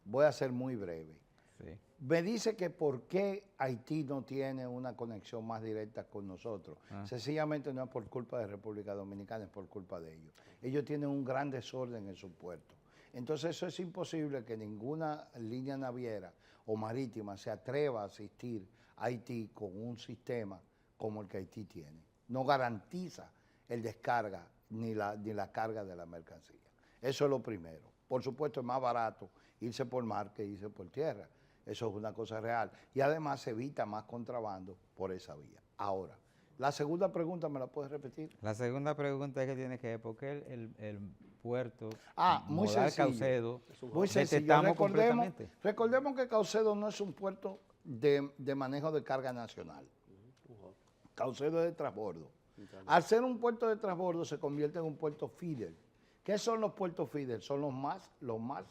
voy a ser muy breve. Sí. Me dice que por qué Haití no tiene una conexión más directa con nosotros. Sencillamente no es por culpa de República Dominicana, es por culpa de ellos. Ellos tienen un gran desorden en sus puertos. Entonces eso es imposible que ninguna línea naviera o marítima se atreva a asistir a Haití con un sistema como el que Haití tiene. No garantiza el descarga ni la carga de la mercancía. Eso es lo primero. Por supuesto es más barato irse por mar que irse por tierra. Eso es una cosa real. Y además se evita más contrabando por esa vía. Ahora, la segunda pregunta, ¿me la puedes repetir? La segunda pregunta es que tiene que ver, ¿por qué el puerto muy modal sencillo, Caucedo muy sencillo. Recordemos que Caucedo no es un puerto de manejo de carga nacional. Caucedo es de transbordo. Al ser un puerto de transbordo se convierte en un puerto feeder. ¿Qué son los puertos feeder? Son los más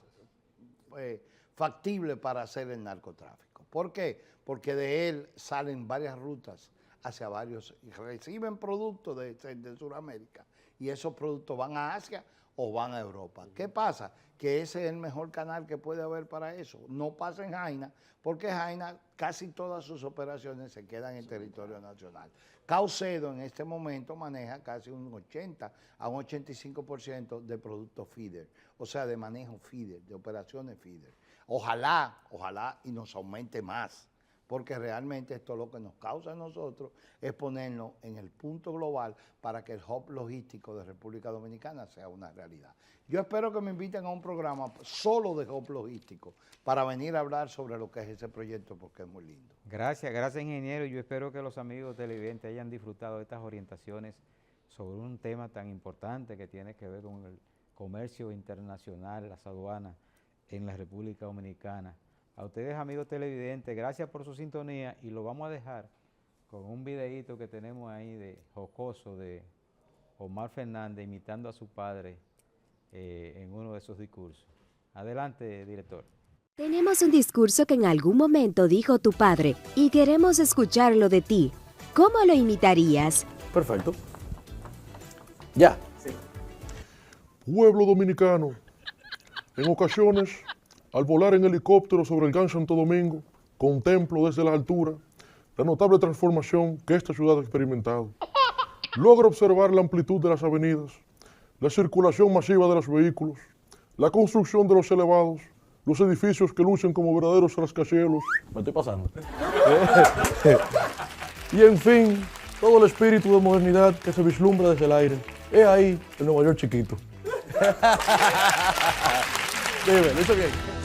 factible para hacer el narcotráfico. ¿Por qué? Porque de él salen varias rutas hacia varios, y reciben productos de Sudamérica, y esos productos van a Asia o van a Europa. ¿Qué pasa? Que ese es el mejor canal que puede haber para eso. No pasa en Jaina, porque Jaina casi todas sus operaciones se quedan en territorio nacional. Caucedo en este momento maneja casi un 80 a un 85% de productos feeder, o sea, de manejo feeder, de operaciones feeder. Ojalá y nos aumente más, porque realmente esto lo que nos causa a nosotros es ponernos en el punto global para que el hub logístico de República Dominicana sea una realidad. Yo espero que me inviten a un programa solo de hub logístico para venir a hablar sobre lo que es ese proyecto, porque es muy lindo. Gracias ingeniero. Yo espero que los amigos televidentes hayan disfrutado de estas orientaciones sobre un tema tan importante que tiene que ver con el comercio internacional, las aduanas en la República Dominicana. A ustedes, amigos televidentes, gracias por su sintonía y lo vamos a dejar con un videíto que tenemos ahí de jocoso de Omar Fernández imitando a su padre en uno de esos discursos. Adelante, director. Tenemos un discurso que en algún momento dijo tu padre y queremos escucharlo de ti. ¿Cómo lo imitarías? Perfecto. Ya. Sí. Pueblo dominicano, en ocasiones, al volar en helicóptero sobre el Gran Santo Domingo, contemplo desde la altura la notable transformación que esta ciudad ha experimentado. Logro observar la amplitud de las avenidas, la circulación masiva de los vehículos, la construcción de los elevados, los edificios que lucen como verdaderos rascacielos. Me estoy pasando. Y en fin, todo el espíritu de modernidad que se vislumbra desde el aire. Es ahí el Nueva York chiquito. Dime, ¿lo hizo bien?